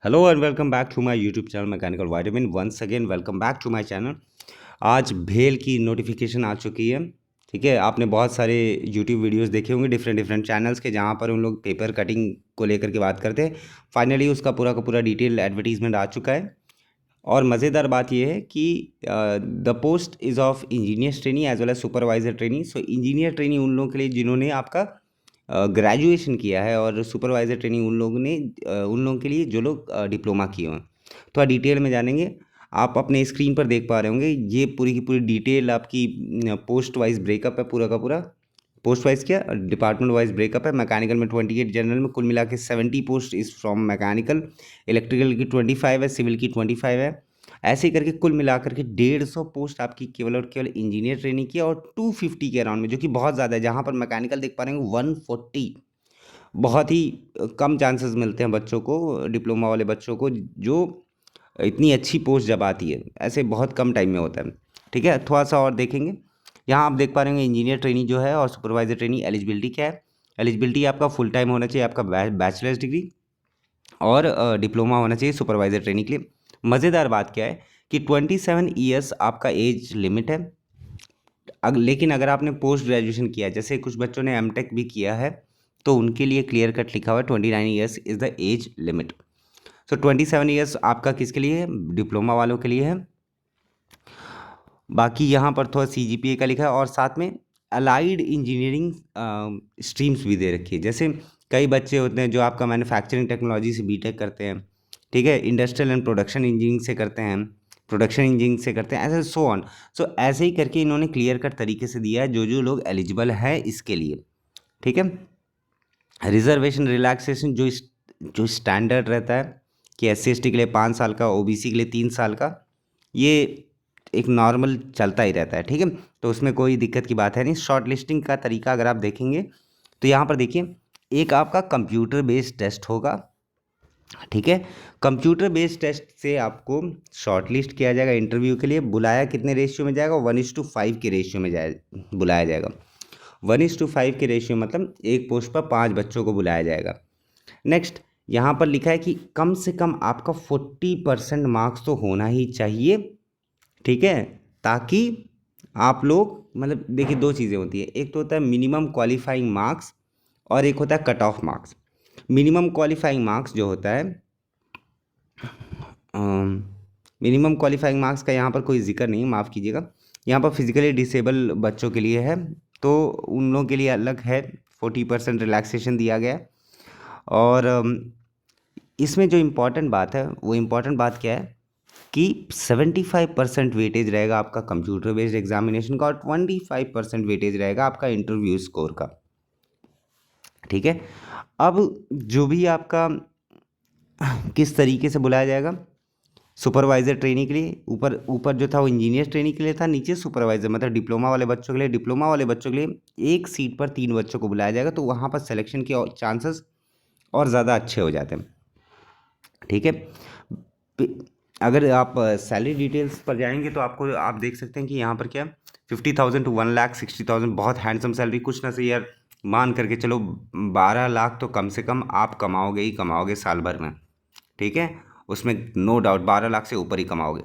Hello and welcome back to my YouTube channel mechanical vitamin. Once again welcome back to my channel. आज भेल की notification आ चुकी है। ठीक है, आपने बहुत सारे यूट्यूब वीडियोस देखे होंगे डिफरेंट डिफरेंट चैनल्स के, जहां पर उन लोग पेपर कटिंग को लेकर के बात करते हैं। फाइनली उसका पूरा का पूरा डिटेल एडवर्टीजमेंट आ चुका है। और मज़ेदार बात यह है कि the post is of engineer trainee as well as supervisor trainee. So engineer trainee उन लोगों के लिए जिन्होंने आपका ग्रेजुएशन किया है, और सुपरवाइज़र ट्रेनिंग उन लोगों के लिए जो लोग डिप्लोमा किए हों। थोड़ा डिटेल में जानेंगे। आप अपने स्क्रीन पर देख पा रहे होंगे, ये पूरी की पूरी डिटेल आपकी पोस्ट वाइज ब्रेकअप है। पूरा का पूरा पोस्ट वाइज क्या, डिपार्टमेंट वाइज ब्रेकअप है। मैकेनिकल में 28, जनरल में कुल मिला के 70 post is from mechanical. Electrical की 25 है, सिविल की 25 है। ऐसे ही करके कुल मिलाकर के 150 पोस्ट आपकी केवल और केवल इंजीनियर ट्रेनिंग की, और 250 के अराउंड में, जो कि बहुत ज़्यादा है। जहाँ पर मैकेनिकल देख पा रहे हैं 140, बहुत ही कम चांसेस मिलते हैं बच्चों को, डिप्लोमा वाले बच्चों को, जो इतनी अच्छी पोस्ट जब आती है, ऐसे बहुत कम टाइम में होता है। ठीक है, थोड़ा सा और देखेंगे। यहाँ आप देख पा रहे होंगे इंजीनियर ट्रेनिंग जो है और सुपरवाइजर ट्रेनिंग एलिजिबिलिटी क्या है। एलिजिबिलिटी आपका फुल टाइम होना चाहिए, आपका बैचलर्स डिग्री, और डिप्लोमा होना चाहिए सुपरवाइजर ट्रेनिंग के लिए। मज़ेदार बात क्या है कि 27 ईयर्स आपका एज लिमिट है। लेकिन अगर आपने पोस्ट ग्रेजुएशन किया है, जैसे कुछ बच्चों ने एमटेक भी किया है, तो उनके लिए क्लियर कट लिखा हुआ है 29 years is the age limit. So 27 years आपका किसके लिए है, डिप्लोमा वालों के लिए है। बाकी यहाँ पर थोड़ा CGPA का लिखा है, और साथ में अलाइड इंजीनियरिंग स्ट्रीम्स भी दे रखी है। जैसे कई बच्चे होते हैं जो आपका मैन्युफैक्चरिंग टेक्नोलॉजी से बीटेक करते हैं, ठीक है, इंडस्ट्रियल एंड प्रोडक्शन इंजीनियरिंग से करते हैं, प्रोडक्शन इंजीनियरिंग से करते हैं, ऐसे सो ऑन। सो ऐसे ही करके इन्होंने क्लियर कट तरीके से दिया है जो जो लोग एलिजिबल हैं इसके लिए। ठीक है, रिजर्वेशन रिलैक्सेशन जो स्टैंडर्ड रहता है कि SC ST के लिए 5 साल का, OBC के लिए 3 साल का, ये एक नॉर्मल चलता ही रहता है। ठीक है, तो उसमें कोई दिक्कत की बात है नहीं। शॉर्ट लिस्टिंग का तरीका अगर आप देखेंगे तो यहाँ पर देखिए, एक आपका कंप्यूटर बेस्ड टेस्ट होगा। ठीक है, कंप्यूटर बेस्ड टेस्ट से आपको शॉर्ट लिस्ट किया जाएगा इंटरव्यू के लिए। बुलाया कितने रेशियो में जाएगा, 1:5 के रेशियो में बुलाया जाएगा। 1:5 के रेशियो मतलब एक पोस्ट पर 5 बच्चों को बुलाया जाएगा। नेक्स्ट, यहाँ पर लिखा है कि कम से कम आपका 40% मार्क्स तो होना ही चाहिए। ठीक है, ताकि आप लोग, मतलब देखिए, दो चीज़ें होती है, एक तो होता है मिनिमम क्वालिफाइंग मार्क्स, और एक होता है cut off marks. Minimum qualifying marks जो होता है, मिनिमम क्वालिफाइंग मार्क्स का यहाँ पर कोई जिक्र नहीं, माफ़ कीजिएगा। यहाँ पर फिजिकली डिसेबल बच्चों के लिए है, तो उन लोगों के लिए अलग है, 40% रिलैक्सेशन दिया गया है। और इसमें जो इम्पोर्टेंट बात है, वो इम्पोर्टेंट बात क्या है कि 75% वेटेज रहेगा आपका कंप्यूटर बेस्ड एग्जामिनेशन का, और 25% वेटेज रहेगा आपका इंटरव्यू स्कोर का। ठीक है, अब जो भी आपका किस तरीके से बुलाया जाएगा, सुपरवाइज़र ट्रेनिंग के लिए ऊपर ऊपर जो था वो इंजीनियर ट्रेनिंग के लिए था, नीचे सुपरवाइज़र, मतलब डिप्लोमा वाले बच्चों के लिए। डिप्लोमा वाले बच्चों के लिए एक सीट पर 3 बच्चों को बुलाया जाएगा, तो वहाँ पर सिलेक्शन के चांसेस और ज़्यादा अच्छे हो जाते हैं। ठीक है, अगर आप सैलरी डिटेल्स पर जाएंगे तो आपको, आप देख सकते हैं कि यहाँ पर क्या, 50,000 to 1,60,000, बहुत हैंडसम सैलरी। कुछ ना सही यार, मान करके चलो 12 लाख तो कम से कम आप कमाओगे ही कमाओगे साल भर में। ठीक है, उसमें नो डाउट 12 लाख से ऊपर ही कमाओगे।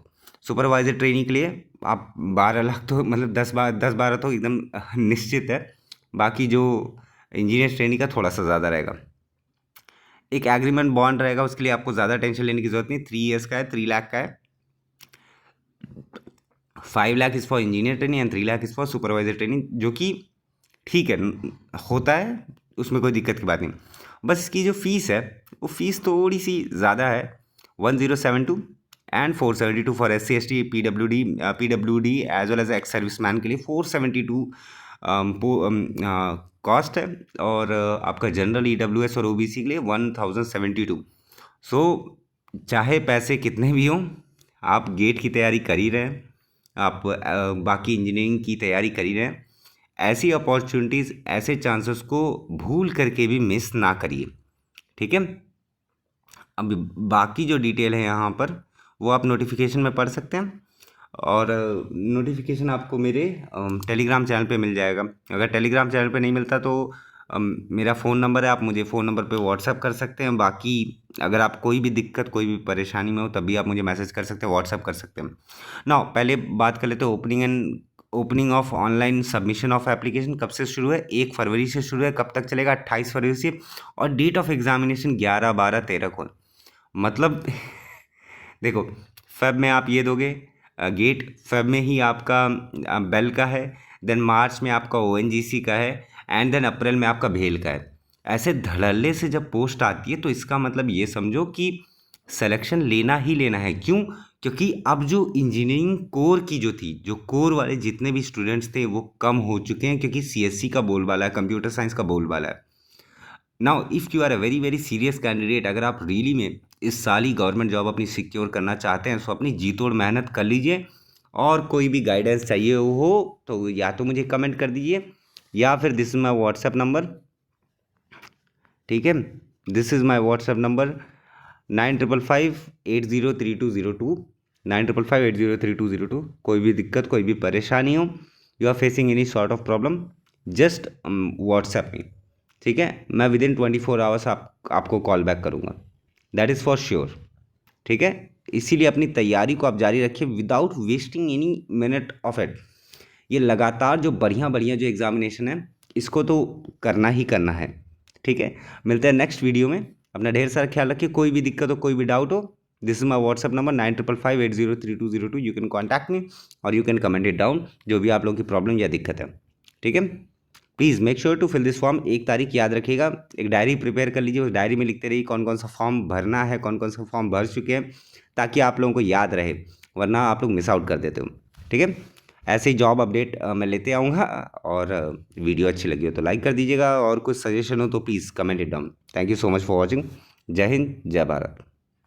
सुपरवाइजर ट्रेनिंग के लिए आप 12 लाख तो, मतलब 10-12 तो एकदम निश्चित है। बाकी जो इंजीनियर ट्रेनिंग का थोड़ा सा ज़्यादा रहेगा। एक एग्रीमेंट बॉन्ड रहेगा, उसके लिए आपको ज़्यादा टेंशन लेने की ज़रूरत नहीं। 3 ईयर्स का है, 3 लाख का है। 5 lakh is for engineer training and 3 lakh is for supervisor training, जो कि ठीक है, होता है, उसमें कोई दिक्कत की बात नहीं। बस इसकी जो फ़ीस है, वो फ़ीस थोड़ी सी ज़्यादा है, 1072 and 472 for SC ST PWD as well as ex service man के लिए 472 कॉस्ट है। और आपका जनरल EWS और OBC के लिए 1072। सो चाहे पैसे कितने भी हों, आप गेट की तैयारी कर ही रहे हैं, आप बाकी इंजीनियरिंग की तैयारी कर ही रहे हैं। ऐसी अपॉर्चुनिटीज़, ऐसे चांसेस को भूल करके भी मिस ना करिए। ठीक है, अब बाकी जो डिटेल है यहाँ पर, वो आप नोटिफिकेशन में पढ़ सकते हैं, और नोटिफिकेशन आपको मेरे टेलीग्राम चैनल पे मिल जाएगा। अगर टेलीग्राम चैनल पे नहीं मिलता तो मेरा फ़ोन नंबर है, आप मुझे फ़ोन नंबर पे व्हाट्सअप कर सकते हैं। बाकी अगर आप कोई भी दिक्कत, कोई भी परेशानी में हो, तब भी आप मुझे मैसेज कर सकते हैं, व्हाट्सअप कर सकते हैं। नाउ पहले बात कर लेते हैं opening of online submission of application कब से शुरू है। 1 फरवरी से शुरू है। कब तक चलेगा? 28 फरवरी से। और डेट ऑफ एग्जामिनेशन 11, 12, 13 को। मतलब देखो, फेब में आप ये दोगे गेट, फेब में ही आपका बेल का है, देन मार्च में आपका ओएनजीसी का है, एंड देन अप्रैल में आपका भेल का है। ऐसे धड़ल्ले से जब पोस्ट आती है तो इसका मतलब ये समझो कि सिलेक्शन लेना ही लेना है। क्यों? क्योंकि अब जो इंजीनियरिंग कोर की जो थी, जो कोर वाले जितने भी स्टूडेंट्स थे वो कम हो चुके हैं, क्योंकि सीएससी का बोलबाला है, कंप्यूटर साइंस का बोलबाला है। Now if you are a very very serious candidate, अगर आप रियली में इस साल ही गवर्नमेंट जॉब अपनी सिक्योर करना चाहते हैं, तो अपनी जी तोड़ मेहनत कर लीजिए। और कोई भी गाइडेंस चाहिए हो तो या तो मुझे कमेंट कर दीजिए, या फिर this is my WhatsApp number. ठीक है, this is my WhatsApp number 9555803202, 9555803202। कोई भी दिक्कत, कोई भी परेशानी हो, you are facing any sort of problem, just WhatsApp में। ठीक है, मैं विद इन 24 आवर्स आपको कॉल बैक करूँगा, दैट इज़ फॉर श्योर। ठीक है, इसीलिए अपनी तैयारी को आप जारी रखिए without wasting any minute of it. ये लगातार जो बढ़िया बढ़िया जो एग्जामिनेशन है, इसको तो करना ही करना है। ठीक है, मिलते हैं नेक्स्ट वीडियो में। अपना ढेर सारा ख्याल रखिए। कोई भी दिक्कत हो, कोई भी डाउट हो, this is my WhatsApp number 9555803202। You can contact me और you can comment it down, जो भी आप लोगों की प्रॉब्लम या दिक्कत है। ठीक है, please make sure to fill this form. 1 तारीख याद रखिएगा, एक डायरी प्रिपेयर कर लीजिए, उस डायरी में लिखते रहिए कौन कौन सा फॉर्म भरना है, कौन कौन सा फॉर्म भर चुके हैं, ताकि आप लोगों को याद रहे, वरना आप लोग मिस आउट कर देते हो। ठीक है, ऐसे ही जॉब अपडेट मैं लेते आऊँगा। और वीडियो अच्छी लगी हो तो लाइक कर दीजिएगा, और कुछ सजेशन हो तो please comment it down. Thank you so much for watching. जय हिंद, जय भारत।